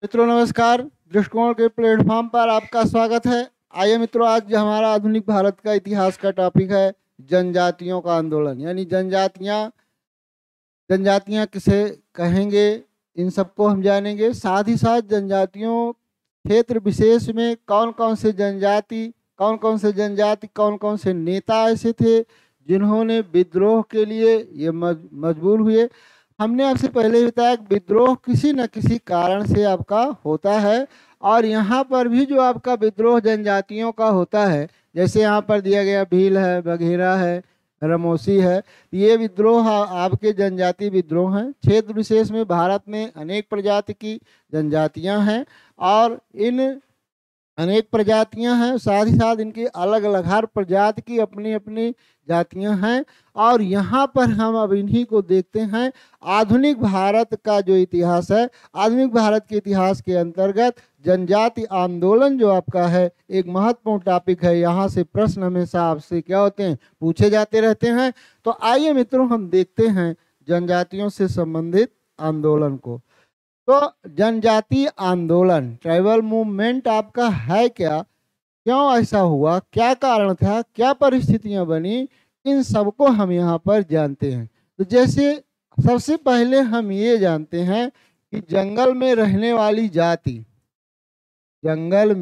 मित्रों नमस्कार। दृष्टिकोण के प्लेटफॉर्म पर आपका स्वागत है। आइए मित्रों, आज जो हमारा आधुनिक भारत का इतिहास का टॉपिक है जनजातियों का आंदोलन, यानी जनजातियां जनजातियां किसे कहेंगे, इन सबको हम जानेंगे। साथ ही साथ जनजातियों क्षेत्र विशेष में कौन कौन से जनजाति कौन कौन से नेता ऐसे थे जिन्होंने विद्रोह के लिए ये मजबूर हुए। हमने आपसे पहले ही बताया कि विद्रोह किसी न किसी कारण से आपका होता है, और यहाँ पर भी जो आपका विद्रोह जनजातियों का होता है, जैसे यहाँ पर दिया गया भील है, बघेरा है, रमोसी है, ये विद्रोह आपके जनजाति विद्रोह हैं। क्षेत्र विशेष में भारत में अनेक प्रजाति की जनजातियां हैं, और इन अनेक प्रजातियां हैं, साथ ही साथ इनकी अलग अलग हर प्रजाति की अपनी अपनी जातियां हैं। और यहाँ पर हम अब इन्हीं को देखते हैं। आधुनिक भारत का जो इतिहास है, आधुनिक भारत के इतिहास के अंतर्गत जनजाति आंदोलन जो आपका है एक महत्वपूर्ण टॉपिक है। यहाँ से प्रश्न हमेशा आपसे क्या होते हैं, पूछे जाते रहते हैं। तो आइए मित्रों, हम देखते हैं जनजातियों से संबंधित आंदोलन को। तो जनजातीय आंदोलन, ट्राइबल मूवमेंट आपका है क्या, क्यों ऐसा हुआ, क्या कारण था, क्या परिस्थितियां बनी, इन सबको हम यहाँ पर जानते हैं। तो जैसे सबसे पहले हम ये जानते हैं कि जंगल में रहने वाली जाति, जंगल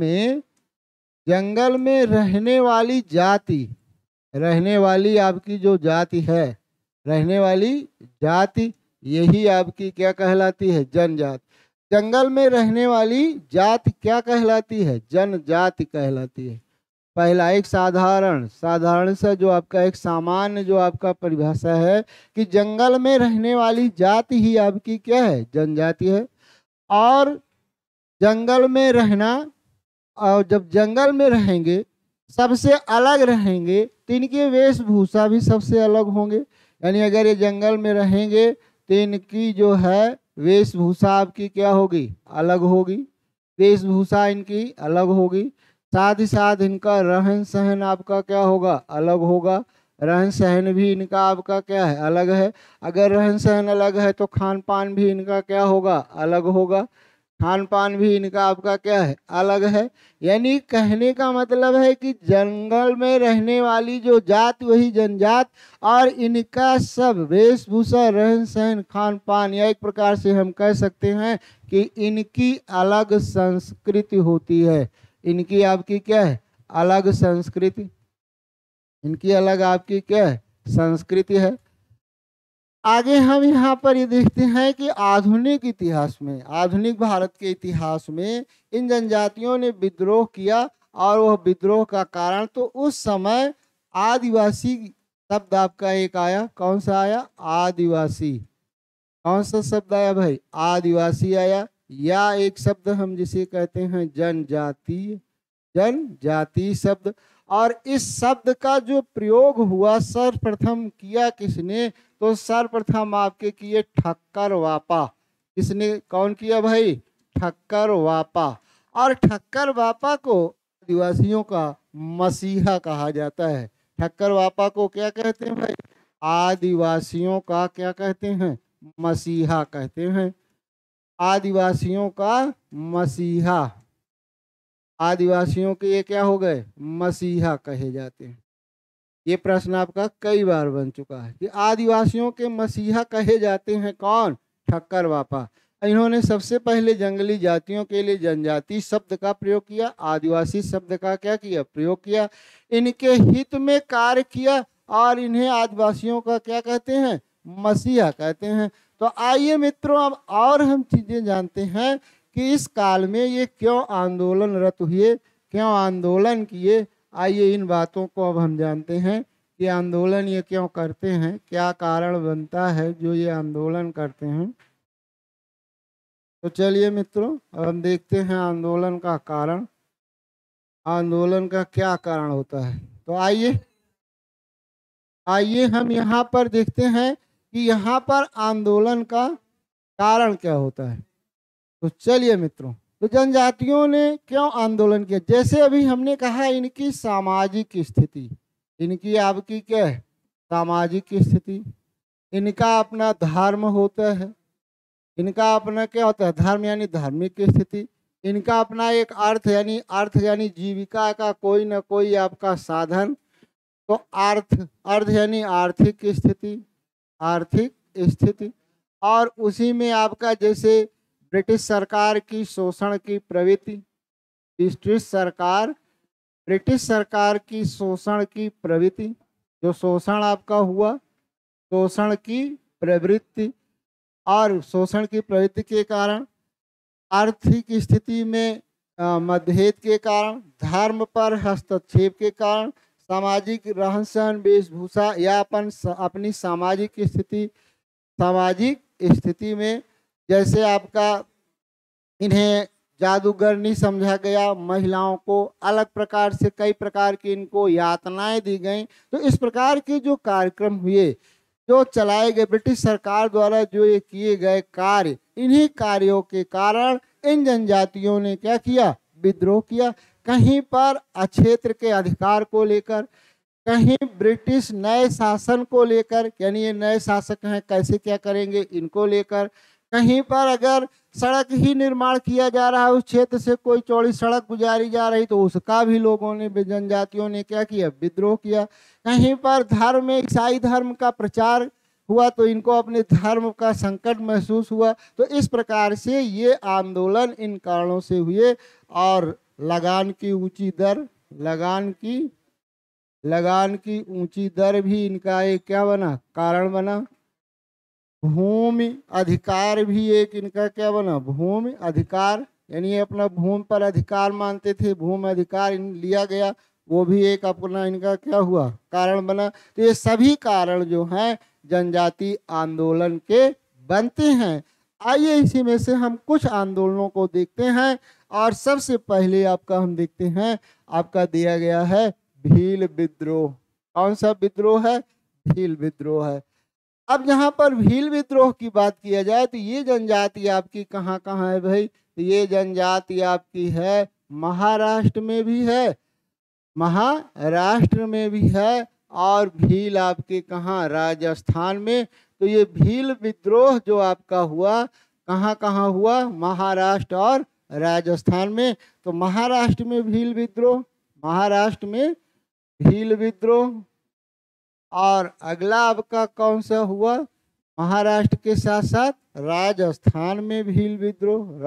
में रहने वाली जाति, रहने वाली आपकी जो जाति है, रहने वाली जाति, यही आपकी क्या कहलाती है, जनजाति। जंगल में रहने वाली जाति क्या कहलाती है, जनजाति कहलाती है। पहला एक साधारण सा जो आपका एक सामान्य जो आपका परिभाषा है कि जंगल में रहने वाली जाति ही आपकी क्या है, जनजाति है। और जंगल में रहना, और जब जंगल में रहेंगे सबसे अलग रहेंगे तो इनकी वेशभूषा भी सबसे अलग होंगे। यानी अगर ये जंगल में रहेंगे तो इनकी जो है वेशभूषा आपकी क्या होगी, अलग होगी, वेशभूषा इनकी अलग होगी। साथ ही साथ इनका रहन सहन आपका क्या होगा, अलग होगा। रहन सहन भी इनका आपका क्या है, अलग है। अगर रहन सहन अलग है तो खान पान भी इनका क्या होगा, अलग होगा। खान पान भी इनका आपका क्या है, अलग है। यानी कहने का मतलब है कि जंगल में रहने वाली जो जात वही जनजात, और इनका सब वेशभूषा, रहन सहन, खान पान, या एक प्रकार से हम कह सकते हैं कि इनकी अलग संस्कृति होती है। इनकी आपकी क्या है, अलग संस्कृति, इनकी अलग आपकी क्या है, संस्कृति है। आगे हम यहाँ पर ये देखते हैं कि आधुनिक इतिहास में, आधुनिक भारत के इतिहास में इन जनजातियों ने विद्रोह किया, और वह विद्रोह का कारण तो उस समय आदिवासी शब्द आपका एक आया। कौन सा आया, आदिवासी। कौन सा शब्द आया भाई, आदिवासी आया। या एक शब्द हम जिसे कहते हैं जनजातीय, जनजाति शब्द। और इस शब्द का जो प्रयोग हुआ सर्वप्रथम किया किसने, तो सर्वप्रथम आपके किए ठक्कर वापा। किसने, कौन किया भाई, ठक्कर वापा। और ठक्कर वापा को आदिवासियों का मसीहा कहा जाता है। ठक्कर वापा को क्या कहते हैं भाई, आदिवासियों का क्या कहते हैं, मसीहा कहते हैं। आदिवासियों का मसीहा, आदिवासियों के ये क्या हो गए, मसीहा कहे जाते हैं। ये प्रश्न आपका कई बार बन चुका है कि आदिवासियों के मसीहा कहे जाते हैं कौन, ठक्कर वापा। इन्होंने सबसे पहले जंगली जातियों के लिए जनजाति शब्द का प्रयोग किया, आदिवासी शब्द का क्या किया, प्रयोग किया, इनके हित में कार्य किया, और इन्हें आदिवासियों का क्या कहते हैं, मसीहा कहते हैं। तो आइए मित्रों, अब और हम चीजें जानते हैं कि इस काल में ये क्यों आंदोलनरत हुए, क्यों आंदोलन किए। आइए इन बातों को अब हम जानते हैं कि आंदोलन ये क्यों करते हैं, क्या कारण बनता है जो ये आंदोलन करते हैं। तो चलिए मित्रों, अब हम देखते हैं आंदोलन का कारण, आंदोलन का क्या कारण होता है। तो आइए आइए हम यहाँ पर देखते हैं कि यहाँ पर आंदोलन का कारण क्या होता है। तो चलिए मित्रों, तो जनजातियों ने क्यों आंदोलन किया, जैसे अभी हमने कहा इनकी सामाजिक स्थिति, इनकी आपकी क्या है, सामाजिक स्थिति, इनका अपना धर्म होता है, इनका अपना क्या होता है, धर्म यानी धार्मिक स्थिति। इनका अपना एक अर्थ यानी जीविका का कोई ना कोई आपका साधन। तो अर्थ अर्थ यानी आर्थिक स्थिति, आर्थिक स्थिति। और उसी में आपका जैसे ब्रिटिश सरकार की शोषण की प्रवृत्ति, ब्रिटिश सरकार की शोषण की प्रवृत्ति, जो शोषण आपका हुआ, शोषण की प्रवृत्ति, और शोषण की प्रवृत्ति के कारण, आर्थिक स्थिति में मतभेद के कारण, धर्म पर हस्तक्षेप के कारण, सामाजिक रहन सहन वेशभूषा या अपनी सामाजिक स्थिति में जैसे आपका इन्हें जादूगर नहीं समझा गया, महिलाओं को अलग प्रकार से कई प्रकार की इनको यातनाएं दी गई। तो इस प्रकार के जो कार्यक्रम हुए, जो चलाए गए ब्रिटिश सरकार द्वारा, जो ये किए गए कार्य, इन्हीं कार्यों के कारण इन जनजातियों ने क्या किया, विद्रोह किया। कहीं पर क्षेत्र के अधिकार को लेकर, कहीं ब्रिटिश नए शासन को लेकर, यानी ये नए शासक हैं कैसे क्या करेंगे इनको लेकर, कहीं पर अगर सड़क ही निर्माण किया जा रहा है, उस क्षेत्र से कोई चौड़ी सड़क गुजारी जा रही, तो उसका भी लोगों ने, जनजातियों ने क्या किया, विद्रोह किया। कहीं पर धर्म में ईसाई धर्म का प्रचार हुआ तो इनको अपने धर्म का संकट महसूस हुआ। तो इस प्रकार से ये आंदोलन इन कारणों से हुए। और लगान की ऊंची दर भी इनका एक क्या बना, कारण बना। भूमि अधिकार भी एक इनका क्या बना, भूमि अधिकार, यानी अपना भूमि पर अधिकार मानते थे, भूमि अधिकार लिया गया, वो भी एक अपना इनका क्या हुआ, कारण बना। तो ये सभी कारण जो हैं जनजाति आंदोलन के बनते हैं। आइए इसी में से हम कुछ आंदोलनों को देखते हैं। और सबसे पहले आपका हम देखते हैं, आपका दिया गया है भील विद्रोह। कौन सा विद्रोह है, भील विद्रोह है। अब यहाँ पर भील विद्रोह की बात किया जाए तो ये जनजाति आपकी कहाँ कहाँ है भाई, तो ये जनजाति आपकी है महाराष्ट्र में भी है, महाराष्ट्र में भी है, और भील आपके कहाँ, राजस्थान में। तो ये भील विद्रोह जो आपका हुआ कहाँ कहाँ हुआ, महाराष्ट्र और राजस्थान में। तो महाराष्ट्र में भील विद्रोह, महाराष्ट्र में भील विद्रोह। और अगला आपका कौन सा हुआ, महाराष्ट्र के साथ साथ राजस्थान में भील विद्रोह,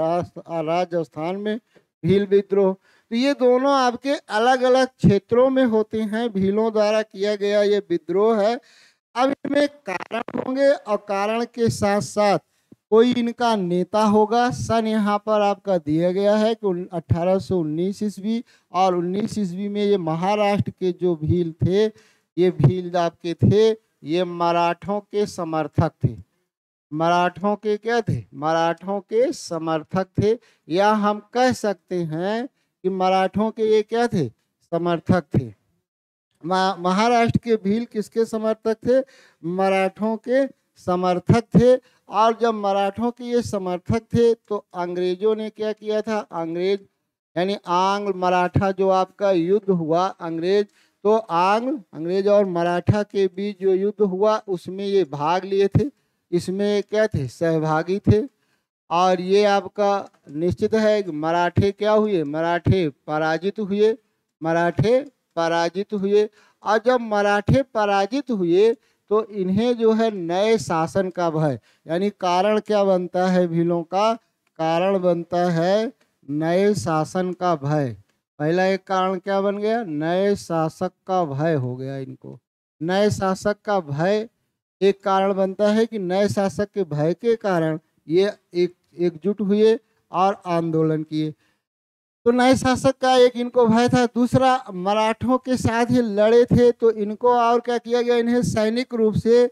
राजस्थान में भील विद्रोह। तो ये दोनों आपके अलग अलग क्षेत्रों में होते हैं, भीलों द्वारा किया गया ये विद्रोह है। अब इनमें कारण होंगे और कारण के साथ साथ कोई इनका नेता होगा। सन यहाँ पर आपका दिया गया है कि 1819 ईस्वी, और 19 ईस्वी में ये महाराष्ट्र के जो भील थे, ये भील आपके थे, ये मराठों के समर्थक थे। मराठों के क्या थे, मराठों के समर्थक थे, या हम कह सकते हैं कि मराठों के ये क्या थे, समर्थक थे। महाराष्ट्र के भील किसके समर्थक थे, मराठों के समर्थक थे। और जब मराठों के ये समर्थक थे तो अंग्रेजों ने क्या किया था, अंग्रेज यानी आंग्ल मराठा जो आपका युद्ध हुआ, अंग्रेज और मराठा के बीच जो युद्ध हुआ उसमें ये भाग लिए थे, इसमें क्या थे, सहभागी थे। और ये आपका निश्चित है कि मराठे क्या हुए, मराठे पराजित हुए। और जब मराठे पराजित हुए तो इन्हें जो है नए शासन का भय, यानी कारण क्या बनता है भीलों का, कारण बनता है नए शासन का भय। पहला एक कारण क्या बन गया, नए शासक का भय हो गया इनको। नए शासक का भय एक कारण बनता है कि नए शासक के भय के कारण ये एकजुट हुए और आंदोलन किए। तो नए शासक का एक इनको भय था। दूसरा, मराठों के साथ ही लड़े थे तो इनको और क्या किया गया, इन्हें सैनिक रूप से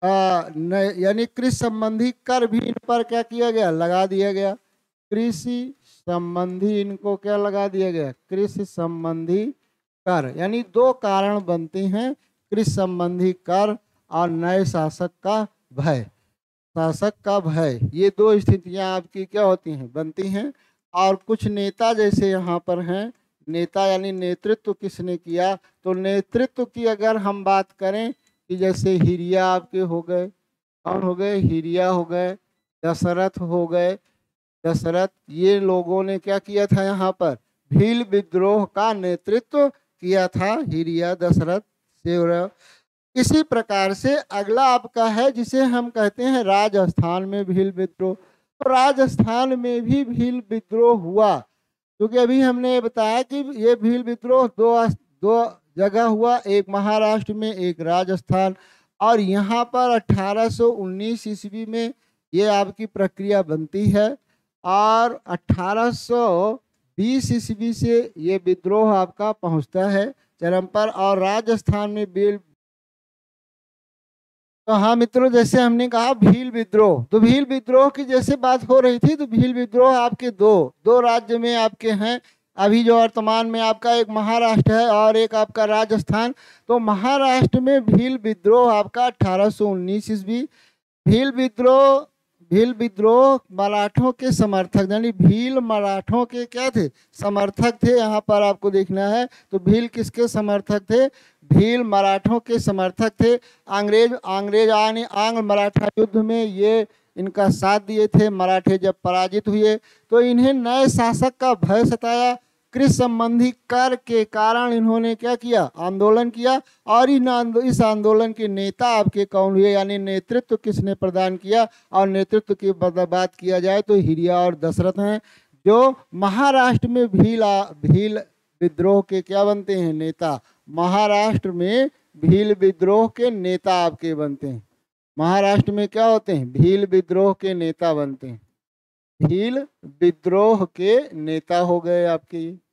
यानी कृषि संबंधी कर भी इन पर क्या किया गया, लगा दिया गया। कृषि संबंधी इनको क्या लगा दिया गया, कृषि संबंधी कर। यानी दो कारण बनते हैं, कृषि संबंधी कर और नए शासक का भय। ये दो स्थितियां आपकी क्या होती हैं, बनती हैं। और कुछ नेता जैसे यहाँ पर हैं, नेता यानी नेतृत्व किसने किया, तो नेतृत्व की अगर हम बात करें कि जैसे हिरिया आपके हो गए, कौन हो गए, हिरिया हो गए, दशरथ हो गए, दशरथ, ये लोगों ने क्या किया था, यहाँ पर भील विद्रोह का नेतृत्व किया था हिरिया दशरथ सेवरव। इसी प्रकार से अगला आपका है जिसे हम कहते हैं राजस्थान में भील विद्रोह। तो राजस्थान में भी भील विद्रोह हुआ, क्योंकि अभी हमने बताया कि ये भील विद्रोह दो जगह हुआ, एक महाराष्ट्र में एक राजस्थान। और यहाँ पर 1819 ईस्वी में ये आपकी प्रक्रिया बनती है और 1820 ईस्वी से ये विद्रोह आपका पहुँचता है चरम पर। और राजस्थान में भील, तो हाँ मित्रों, जैसे हमने कहा भील विद्रोह, तो भील विद्रोह की जैसे बात हो रही थी, तो भील विद्रोह आपके दो राज्य में आपके हैं अभी जो वर्तमान में आपका, एक महाराष्ट्र है और एक आपका राजस्थान। तो महाराष्ट्र में भील विद्रोह आपका 1819 ईस्वी। भील विद्रोह मराठों के समर्थक, यानी भील मराठों के क्या थे, समर्थक थे। यहाँ पर आपको देखना है, तो भील किसके समर्थक थे, भील मराठों के समर्थक थे। आंग्ल मराठा युद्ध में ये इनका साथ दिए थे। मराठे जब पराजित हुए तो इन्हें नए शासक का भय सताया। कृषि संबंधी कर के कारण इन्होंने क्या किया, आंदोलन किया। और इस आंदोलन के नेता आपके कौन हुए, यानी नेतृत्व किसने प्रदान किया। और नेतृत्व की बात किया जाए तो हिरिया और दशरथ हैं, जो महाराष्ट्र में भील विद्रोह के क्या बनते हैं, नेता। महाराष्ट्र में भील विद्रोह के नेता आपके बनते हैं। महाराष्ट्र में क्या होते हैं, भील विद्रोह के नेता बनते हैं। भील विद्रोह के नेता हो गए आपके।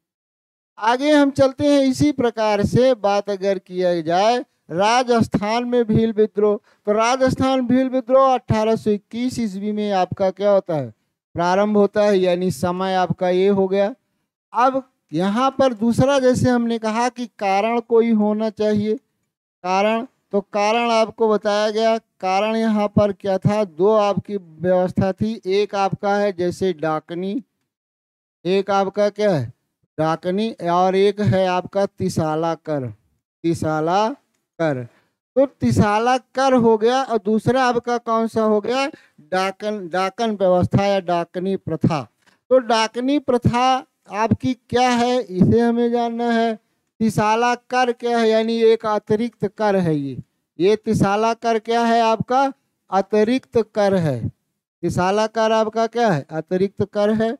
आगे हम चलते हैं। इसी प्रकार से बात अगर किया जाए राजस्थान में भील विद्रोह, तो राजस्थान भील विद्रोह 1821 ईस्वी में आपका क्या होता है, प्रारंभ होता है, यानी समय आपका ये हो गया। अब यहाँ पर दूसरा, जैसे हमने कहा कि कारण कोई होना चाहिए, कारण, तो कारण आपको बताया गया। कारण यहाँ पर क्या था, दो आपकी व्यवस्था थी। एक आपका है जैसे डाकनी, एक आपका क्या है डाकनी, और एक है आपका तिसाला कर। तिसाला कर, तो तिसाला कर हो गया। और दूसरा आपका कौन सा हो गया, डाकन व्यवस्था या डाकनी प्रथा। तो डाकनी प्रथा आपकी क्या है, इसे हमें जानना है। तिसाला कर क्या है, यानी एक अतिरिक्त कर है। ये तिसाला कर क्या है आपका, अतिरिक्त कर है। तिसाला कर आपका क्या है, अतिरिक्त कर है।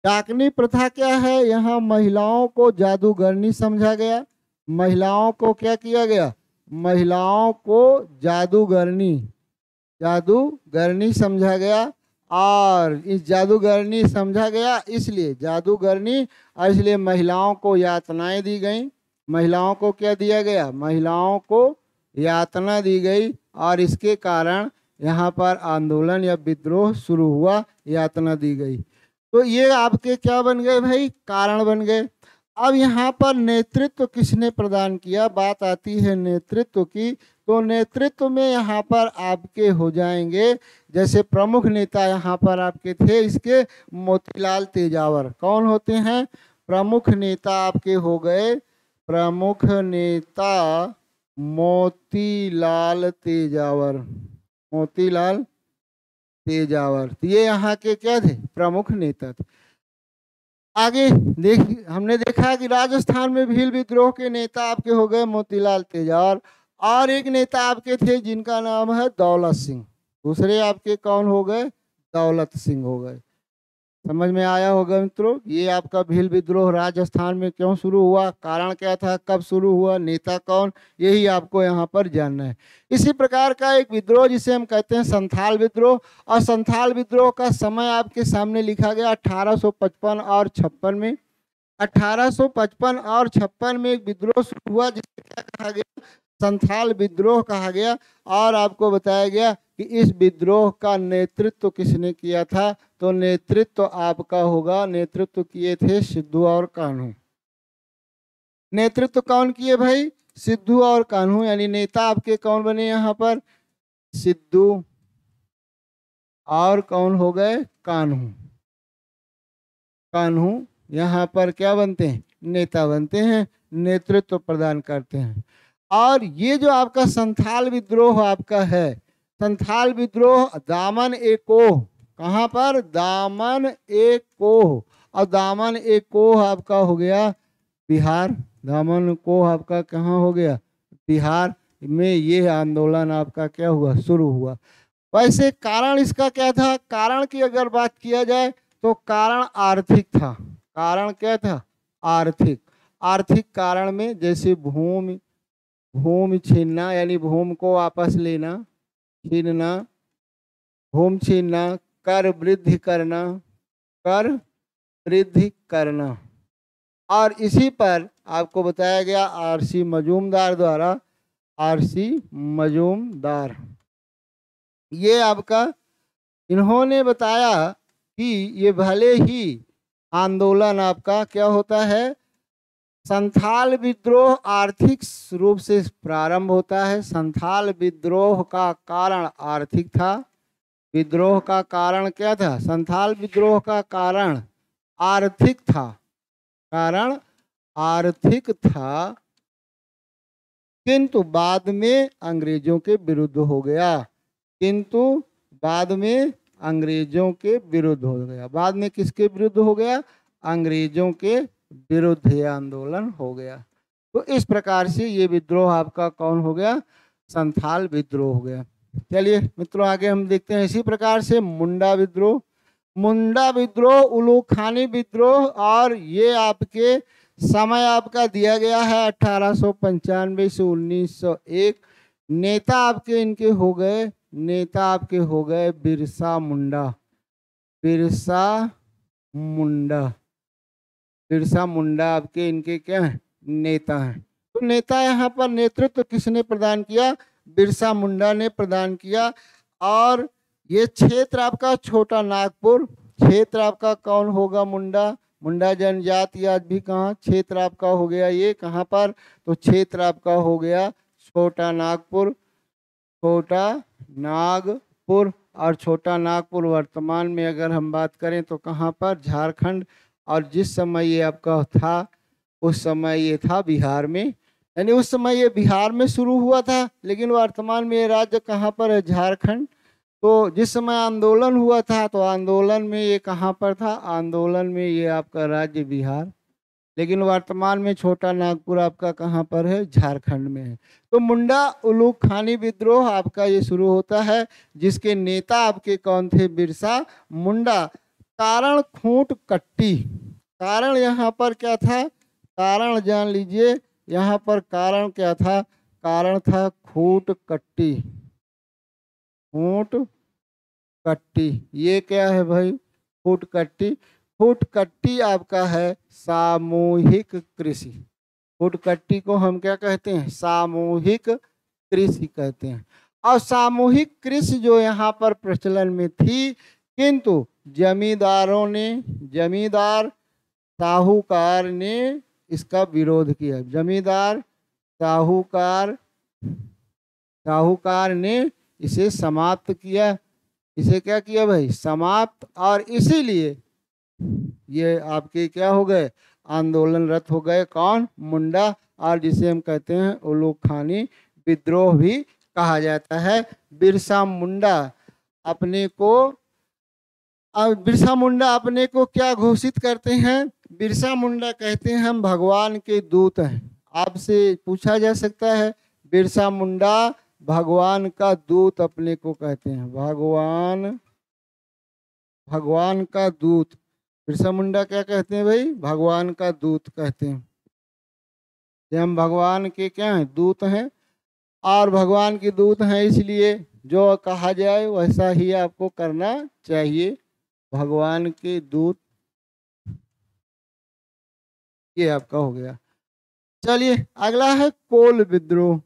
डाकनी प्रथा क्या है, यहाँ महिलाओं को जादूगरनी समझा गया। महिलाओं को क्या किया गया, महिलाओं को जादूगरनी समझा गया। और इस जादूगरनी समझा गया इसलिए जादूगरनी, और इसलिए महिलाओं को यातनाएं दी गई। महिलाओं को क्या दिया गया, महिलाओं को यातना दी गई। और इसके कारण यहाँ पर आंदोलन या विद्रोह शुरू हुआ, यातना दी गई। तो ये आपके क्या बन गए भाई, कारण बन गए। अब यहाँ पर नेतृत्व किसने प्रदान किया, बात आती है नेतृत्व की। तो नेतृत्व में यहाँ पर आपके हो जाएंगे, जैसे प्रमुख नेता यहाँ पर आपके थे इसके, मोतीलाल तेजावर। कौन होते हैं, प्रमुख नेता आपके हो गए, प्रमुख नेता मोतीलाल तेजावर। मोतीलाल तेजावर, तो ये यहाँ के क्या थे, प्रमुख नेता थे। आगे हमने देखा कि राजस्थान में भील विद्रोह के नेता आपके हो गए मोतीलाल तेजावर। और एक नेता आपके थे जिनका नाम है दौलत सिंह। दूसरे आपके कौन हो गए, दौलत सिंह हो गए। समझ में आया होगा मित्रों, ये आपका भील विद्रोह राजस्थान में क्यों शुरू हुआ, कारण क्या था, कब शुरू हुआ, नेता कौन, यही आपको यहाँ पर जानना है। इसी प्रकार का एक विद्रोह जिसे हम कहते हैं संथाल विद्रोह। और संथाल विद्रोह का समय आपके सामने लिखा गया 1855 और 56 में। 1855 और 56 में एक विद्रोह शुरू हुआ जिसे क्या कहा गया, संथाल विद्रोह कहा गया। और आपको बताया गया कि इस विद्रोह का नेतृत्व किसने किया था, तो नेतृत्व आपका होगा, नेतृत्व किए थे सिद्धू और कान्हू। नेतृत्व कौन किए भाई, सिद्धू और कान्हू, यानी नेता आपके कौन बने यहाँ पर, सिद्धू और कौन हो गए, कान्हू। कान्हू यहाँ पर क्या बनते हैं, नेता बनते हैं, नेतृत्व प्रदान करते हैं। और ये जो आपका संथाल विद्रोह आपका है, संथाल विद्रोह दामन एको कहाँ पर? दामन एक कोह। और दामन एक कोह आपका हो गया बिहार। दामन कोह आपका कहाँ हो गया? बिहार में ये आंदोलन आपका क्या हुआ? शुरू हुआ। वैसे कारण इसका क्या था? कारण की अगर बात किया जाए तो कारण आर्थिक था। कारण क्या था? आर्थिक। आर्थिक कारण में जैसे भूमि भूमि छीनना, यानी भूमि को वापस लेना, छीनना, भूमि छीनना, कर वृद्धि करना, कर वृद्धि करना। और इसी पर आपको बताया गया आरसी मजूमदार द्वारा, आरसी मजूमदार, ये आपका इन्होंने बताया कि ये भले ही आंदोलन आपका क्या होता है, संथाल विद्रोह आर्थिक रूप से प्रारंभ होता है। संथाल विद्रोह का कारण आर्थिक था। विद्रोह का कारण क्या था? संथाल विद्रोह का कारण आर्थिक था। कारण आर्थिक था, किंतु बाद में अंग्रेजों के विरुद्ध हो गया। किंतु बाद में अंग्रेजों के विरुद्ध हो गया। बाद में किसके विरुद्ध हो गया? अंग्रेजों के विरुद्ध ये आंदोलन हो गया। तो इस प्रकार से ये विद्रोह आपका कौन हो गया? संथाल विद्रोह हो गया। चलिए मित्रों आगे हम देखते हैं। इसी प्रकार से मुंडा विद्रोह, मुंडा विद्रोह, उलूख खानी विद्रोह, और ये आपके समय आपका दिया गया है 1895 से 1901। नेता आपके इनके हो गए, नेता आपके हो गए बिरसा मुंडा। बिरसा मुंडा, बिरसा मुंडा आपके इनके क्या है? नेता हैं। तो नेता यहाँ पर नेतृत्व किसने प्रदान किया? बिरसा मुंडा ने प्रदान किया। और ये क्षेत्र आपका छोटा नागपुर, क्षेत्र आपका कौन होगा? मुंडा। मुंडा जनजाति आज भी कहाँ? क्षेत्र आपका हो गया ये कहाँ पर? तो क्षेत्र आपका हो गया छोटा नागपुर। छोटा नागपुर, और छोटा नागपुर वर्तमान में अगर हम बात करें तो कहाँ पर? झारखंड। और जिस समय ये आपका था उस समय ये था बिहार में, यानी उस समय ये बिहार में शुरू हुआ था, लेकिन वर्तमान में ये राज्य कहाँ पर है? झारखंड। तो जिस समय आंदोलन हुआ था तो आंदोलन में ये कहाँ पर था? आंदोलन में ये आपका राज्य बिहार, लेकिन वर्तमान में छोटा नागपुर आपका कहाँ पर है? झारखंड में है। तो मुंडा उलूख खानी विद्रोह आपका ये शुरू होता है, जिसके नेता आपके कौन थे? बिरसा मुंडा। कारण खूंट कट्टी। कारण यहाँ पर क्या था? कारण जान लीजिए, यहाँ पर कारण क्या था? कारण था खूंट कट्टी। खूंट कट्टी, ये क्या है भाई? खूंट कट्टी। खूंट कट्टी आपका है सामूहिक कृषि। खूंट कट्टी को हम क्या कहते हैं? सामूहिक कृषि कहते हैं। और सामूहिक कृषि जो यहाँ पर प्रचलन में थी, किंतु जमींदारों ने, जमींदार साहूकार ने इसका विरोध किया। जमींदार साहूकार, साहूकार ने इसे समाप्त किया। इसे क्या किया भाई? समाप्त। और इसीलिए ये आपके क्या हो गए? आंदोलनरत हो गए। कौन? मुंडा। और जिसे हम कहते हैं उलूख खानी विद्रोह भी कहा जाता है। बिरसा मुंडा अपने को, अब बिरसा मुंडा अपने को क्या घोषित करते हैं? बिरसा मुंडा कहते हैं हम भगवान के दूत हैं। आपसे पूछा जा सकता है, बिरसा मुंडा भगवान का दूत अपने को कहते हैं। भगवान, भगवान का दूत। बिरसा मुंडा क्या कहते हैं भाई? भगवान का दूत कहते हैं। कि हम भगवान के क्या हैं? दूत हैं। और भगवान के दूत हैं, इसलिए जो कहा जाए वैसा ही आपको करना चाहिए। भगवान के दूत, ये आपका हो गया। चलिए अगला है कोल विद्रोह।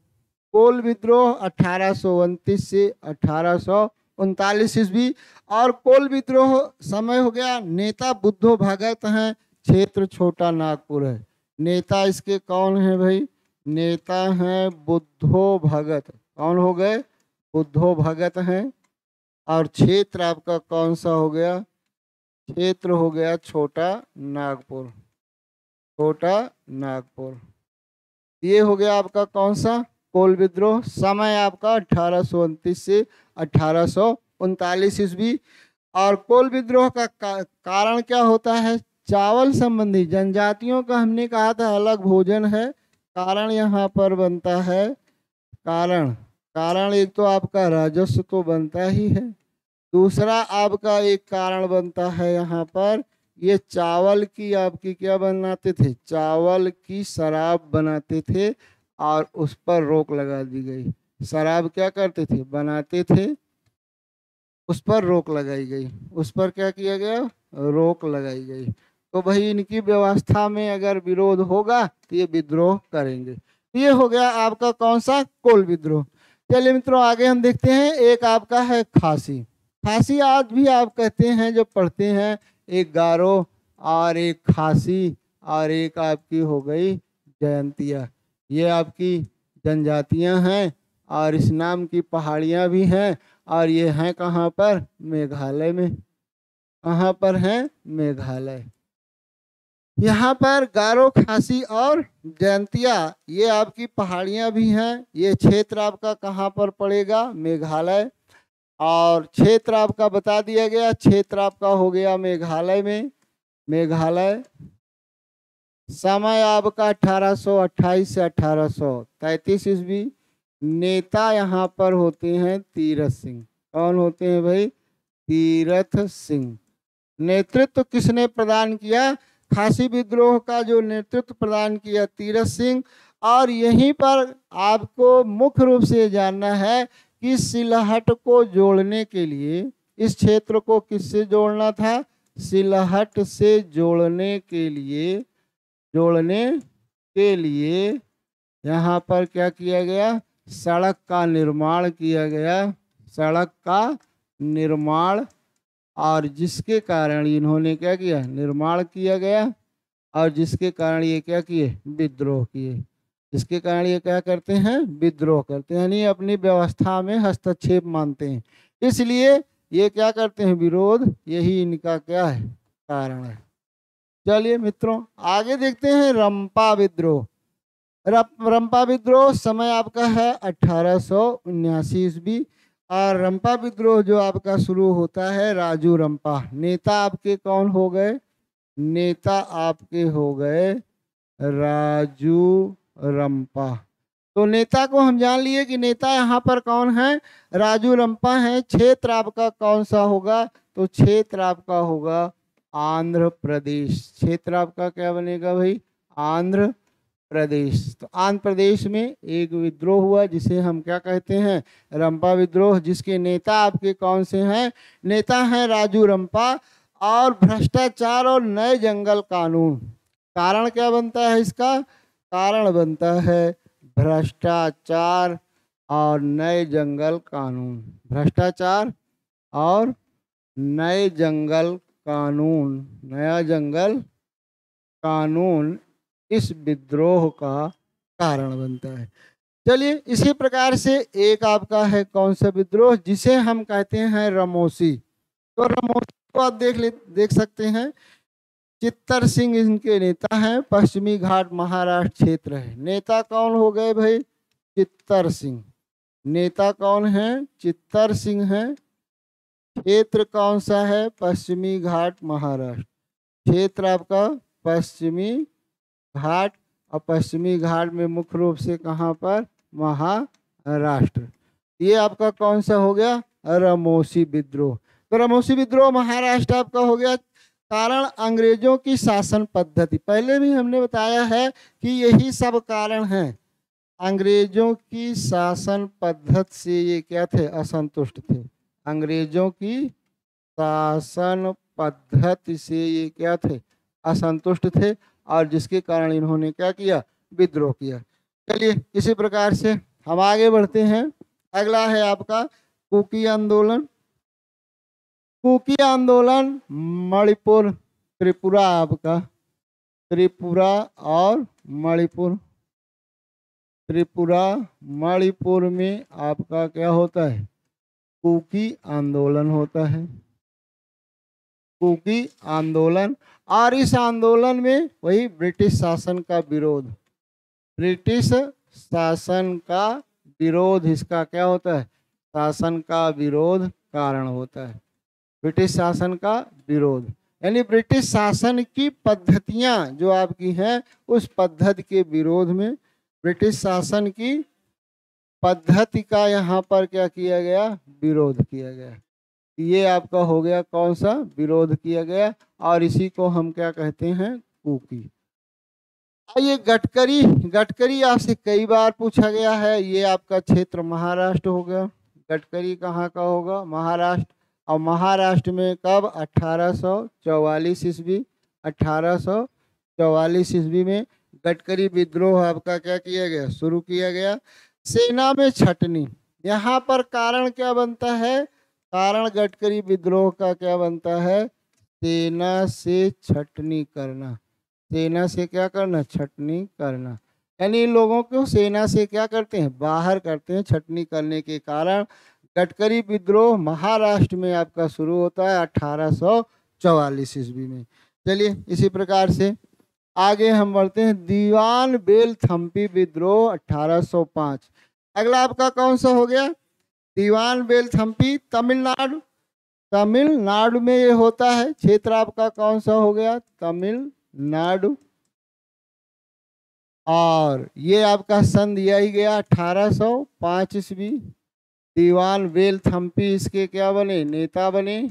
कोल विद्रोह 1829 से 1839 ईस्वी। और कोल विद्रोह समय हो गया, नेता बुद्धो भगत हैं, क्षेत्र छोटा नागपुर है। नेता इसके कौन है भाई? नेता हैं बुद्धो भगत। कौन हो गए? बुद्धो भगत हैं। और क्षेत्र आपका कौन सा हो गया? क्षेत्र हो गया छोटा नागपुर। छोटा नागपुर, ये हो गया आपका कौन सा? कोल विद्रोह। समय आपका 1829 से 1839 ईस्वी। और कोल विद्रोह का कारण क्या होता है? चावल संबंधी जनजातियों का हमने कहा था अलग भोजन है। कारण यहाँ पर बनता है, कारण कारण एक तो आपका राजस्व तो बनता ही है, दूसरा आपका एक कारण बनता है यहाँ पर ये चावल की आपकी क्या बनाते थे? चावल की शराब बनाते थे और उस पर रोक लगा दी गई। शराब क्या करते थे? बनाते थे, उस पर रोक लगाई गई। उस पर क्या किया गया? रोक लगाई गई। तो भाई इनकी व्यवस्था में अगर विरोध होगा तो ये विद्रोह करेंगे। ये हो गया आपका कौन सा? कोल विद्रोह। चलिए मित्रों आगे हम देखते हैं। एक आपका है खासी। खासी आज भी आप कहते हैं जो पढ़ते हैं, एक गारो और एक खासी और एक आपकी हो गई जयंतिया। ये आपकी जनजातियां हैं और इस नाम की पहाड़ियां भी हैं और ये हैं कहाँ पर? मेघालय में। कहाँ पर हैं? मेघालय। यहाँ पर गारो, खासी और जयंतिया ये आपकी पहाड़ियाँ भी हैं। ये क्षेत्र आपका कहाँ पर पड़ेगा? मेघालय। और क्षेत्र आपका बता दिया गया, क्षेत्र आपका हो गया मेघालय में। मेघालय। समय आपका 1828 से 1833 ईस्वी। नेता यहाँ पर होते हैं तीरथ सिंह। कौन होते हैं भाई? तीरथ सिंह। नेतृत्व किसने प्रदान किया? खासी विद्रोह का जो नेतृत्व प्रदान किया तीरथ सिंह। और यहीं पर आपको मुख्य रूप से जानना है कि सिलहट को जोड़ने के लिए, इस क्षेत्र को किससे जोड़ना था? सिलहट से जोड़ने के लिए यहाँ पर क्या किया गया? सड़क का निर्माण किया गया। सड़क का निर्माण, और जिसके कारण इन्होंने क्या किया? निर्माण किया गया। और जिसके कारण ये क्या किए? विद्रोह किए। जिसके कारण ये क्या करते हैं? विद्रोह करते हैं, यानी अपनी व्यवस्था में हस्तक्षेप मानते हैं। इसलिए ये क्या करते हैं? विरोध। यही इनका क्या है? कारण है। चलिए मित्रों आगे देखते हैं। रंपा विद्रोह। रंपा विद्रोह समय आपका है 1879 ईस्वी। और रंपा विद्रोह जो आपका शुरू होता है राजू रंपा। नेता आपके कौन हो गए? नेता आपके हो गए राजू रंपा। तो नेता को हम जान लिए कि नेता यहाँ पर कौन है? राजू रंपा है। क्षेत्र आपका कौन सा होगा? तो क्षेत्र आपका होगा आंध्र प्रदेश। क्षेत्र आपका क्या बनेगा भाई? आंध्र प्रदेश। तो आंध्र प्रदेश में एक विद्रोह हुआ जिसे हम क्या कहते हैं? रंपा विद्रोह। जिसके नेता आपके कौन से हैं? नेता हैं राजू रंपा। और भ्रष्टाचार और नए जंगल कानून। कारण क्या बनता है इसका? कारण बनता है भ्रष्टाचार और नए जंगल कानून। भ्रष्टाचार और नए जंगल कानून। नया जंगल कानून इस विद्रोह का कारण बनता है। चलिए इसी प्रकार से एक आपका है कौन सा विद्रोह? जिसे हम कहते हैं रमोसी। तो रमोसी को आप देख सकते हैं। चित्तर सिंह इनके नेता हैं। पश्चिमी घाट महाराष्ट्र क्षेत्र है। नेता कौन हो गए भाई? चित्तर सिंह। नेता कौन है? चित्तर सिंह है। क्षेत्र कौन सा है? पश्चिमी घाट महाराष्ट्र। क्षेत्र आपका पश्चिमी घाट। और पश्चिमी घाट में मुख्य रूप से कहाँ पर? महाराष्ट्र। ये आपका कौन सा हो गया? रमोसी विद्रोह। तो रमोसी विद्रोह महाराष्ट्र आपका हो गया। कारण अंग्रेजों की शासन पद्धति। पहले भी हमने बताया है कि यही सब कारण हैं। अंग्रेजों की शासन पद्धति से ये क्या थे? असंतुष्ट थे। अंग्रेजों की शासन पद्धति से ये क्या थे? असंतुष्ट थे। और जिसके कारण इन्होंने क्या किया? विद्रोह किया। चलिए इसी प्रकार से हम आगे बढ़ते हैं। अगला है आपका कुकी आंदोलन। कुकी आंदोलन मणिपुर, त्रिपुरा आपका, त्रिपुरा और मणिपुर। त्रिपुरा मणिपुर में आपका क्या होता है? कुकी आंदोलन होता है। कुकी आंदोलन। और इस आंदोलन में वही ब्रिटिश शासन का विरोध। ब्रिटिश शासन का विरोध इसका क्या होता है? शासन का विरोध कारण होता है। ब्रिटिश शासन का विरोध, यानी ब्रिटिश शासन की पद्धतियां जो आपकी हैं उस पद्धति के विरोध में ब्रिटिश शासन की पद्धति का यहाँ पर क्या किया गया, विरोध किया गया। ये आपका हो गया कौन सा, विरोध किया गया, और इसी को हम क्या कहते हैं, कुकी। ये गडकरी, गडकरी आपसे कई बार पूछा गया है। ये आपका क्षेत्र महाराष्ट्र हो गया। गडकरी कहाँ का होगा, महाराष्ट्र। और महाराष्ट्र में कब, 1844 ईस्वी, 1844 ईस्वी में गडकरी विद्रोह आपका क्या किया गया, शुरू किया गया। सेना में छटनी, यहाँ पर कारण क्या बनता है, कारण गडकरी विद्रोह का क्या बनता है, सेना से छटनी करना। सेना से क्या करना, छटनी करना, यानी इन लोगों को सेना से क्या करते हैं, बाहर करते हैं। छटनी करने के कारण गडकरी विद्रोह महाराष्ट्र में आपका शुरू होता है 1844 ईस्वी में। चलिए इसी प्रकार से आगे हम बढ़ते हैं। दीवान बेलथम्पी विद्रोह 1805। अगला आपका कौन सा हो गया, दीवान बेलथम्पी, तमिलनाडु। तमिलनाडु में ये होता है। क्षेत्र आपका कौन सा हो गया, तमिलनाडु। और ये आपका सन दिया ही गया 1805 ईस्वी। दीवान बेलथम्पी इसके क्या बने, नेता बने।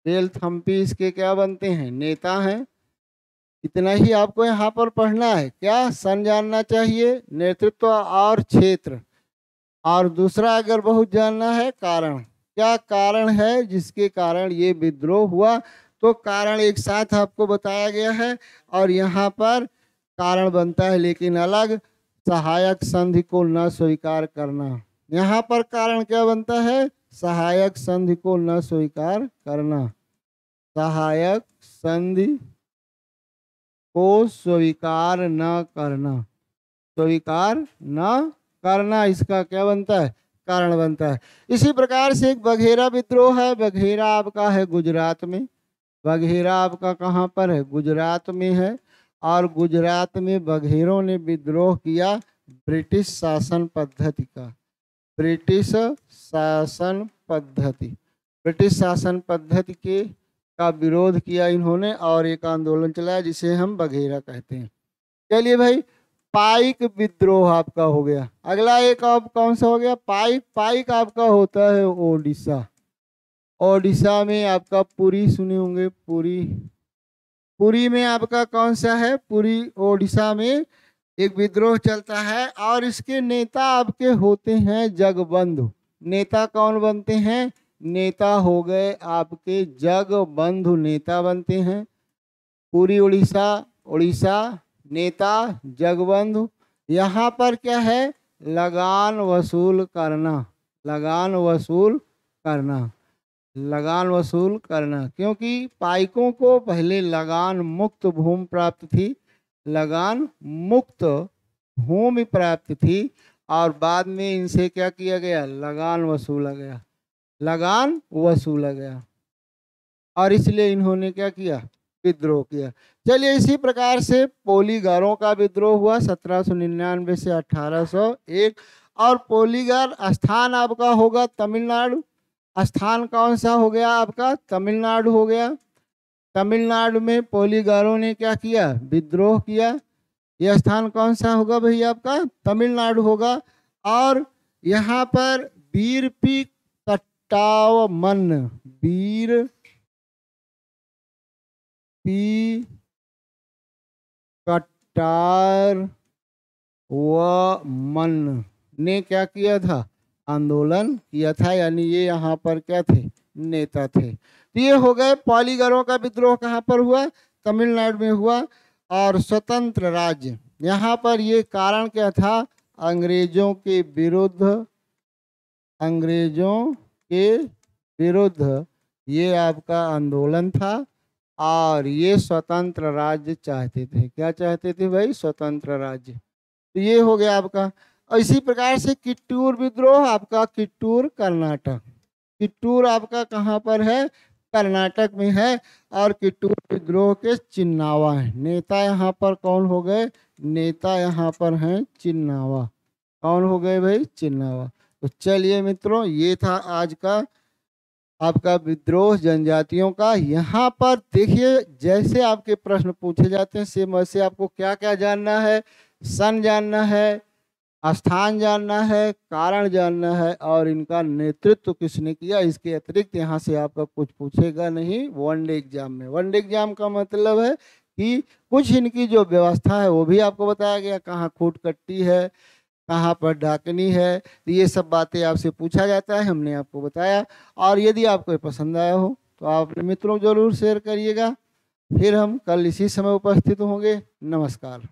बेलथम्पी इसके क्या बनते हैं, नेता हैं। इतना ही आपको यहाँ पर पढ़ना है। क्या सन जानना चाहिए, नेतृत्व और क्षेत्र, और दूसरा अगर बहुत जानना है कारण, क्या कारण है जिसके कारण ये विद्रोह हुआ। तो कारण एक साथ आपको बताया गया है और यहाँ पर कारण बनता है लेकिन अलग, सहायक संधि को न स्वीकार करना। यहाँ पर कारण क्या बनता है, सहायक संधि को न स्वीकार करना। सहायक संधि को स्वीकार न करना, स्वीकार न करना, इसका क्या बनता है, कारण बनता है। इसी प्रकार से एक बघेरा विद्रोह है। बघेरा आपका है गुजरात में। बघेरा आपका कहाँ पर है, गुजरात में है। और गुजरात में बघेरों ने विद्रोह किया ब्रिटिश शासन पद्धति का। ब्रिटिश शासन पद्धति, ब्रिटिश शासन पद्धति के का विरोध किया इन्होंने और एक आंदोलन चलाया जिसे हम बघेरा कहते हैं। चलिए भाई, पाइक विद्रोह आपका हो गया। अगला एक आप कौन सा हो गया, पाइक। पाइक आपका होता है ओडिशा। ओडिशा में आपका पुरी सुने होंगे, पुरी। पुरी में आपका कौन सा है, पुरी ओडिशा में एक विद्रोह चलता है और इसके नेता आपके होते हैं जगबंधु। नेता कौन बनते हैं, नेता हो गए आपके जगबंधु, नेता बनते हैं। पूरी उड़ीसा, उड़ीसा, नेता जगबंधु। यहाँ पर क्या है, लगान वसूल करना। लगान वसूल करना, लगान वसूल करना, क्योंकि पाइकों को पहले लगान मुक्त भूमि प्राप्त थी। लगान मुक्त भूमि प्राप्त थी और बाद में इनसे क्या किया गया, लगान वसूला गया। लगान वसूला गया और इसलिए इन्होंने क्या किया, विद्रोह किया। चलिए इसी प्रकार से पोलीगारों का विद्रोह हुआ 1799 से 1801। और पोलीगार स्थान आपका होगा तमिलनाडु। स्थान कौन सा हो गया आपका, तमिलनाडु हो गया। तमिलनाडु में पोलीगारों ने क्या किया, विद्रोह किया। यह स्थान कौन सा होगा भाई आपका, तमिलनाडु होगा। और यहाँ पर वीर पी कट्टावमन, वीर पी कट्टार व मन ने क्या किया था, आंदोलन किया था, यानी ये यहाँ पर क्या थे, नेता थे। तो ये हो गए पोलीगारों का विद्रोह। कहाँ पर हुआ, तमिलनाडु में हुआ। और स्वतंत्र राज्य, यहाँ पर ये कारण क्या था, अंग्रेजों के विरुद्ध, अंग्रेजों के विरुद्ध ये आपका आंदोलन था और ये स्वतंत्र राज्य चाहते थे। क्या चाहते थे भाई, स्वतंत्र राज्य। तो ये हो गया आपका। और इसी प्रकार से कित्तूर विद्रोह आपका, कित्तूर कर्नाटक। कित्तूर आपका कहाँ पर है, कर्नाटक में है। और कित्तूर विद्रोह के चिन्नावा है। नेता यहाँ पर कौन हो गए, नेता यहाँ पर हैं चिन्नावा। कौन हो गए भाई, चिन्नावा। तो चलिए मित्रों, ये था आज का आपका विद्रोह जनजातियों का। यहाँ पर देखिए जैसे आपके प्रश्न पूछे जाते हैं सेम वैसे आपको क्या क्या जानना है, सन जानना है, स्थान जानना है, कारण जानना है और इनका नेतृत्व किसने किया। इसके अतिरिक्त यहाँ से आपका कुछ पूछेगा नहीं वनडे एग्जाम में। वनडे एग्जाम का मतलब है कि कुछ इनकी जो व्यवस्था है वो भी आपको बताया गया, कहाँ खूट कट्टी है, कहाँ पर डाकनी है, तो ये सब बातें आपसे पूछा जाता है, हमने आपको बताया। और यदि आपको ये पसंद आया हो तो आप अपने मित्रों को जरूर शेयर करिएगा। फिर हम कल इसी समय उपस्थित होंगे। नमस्कार।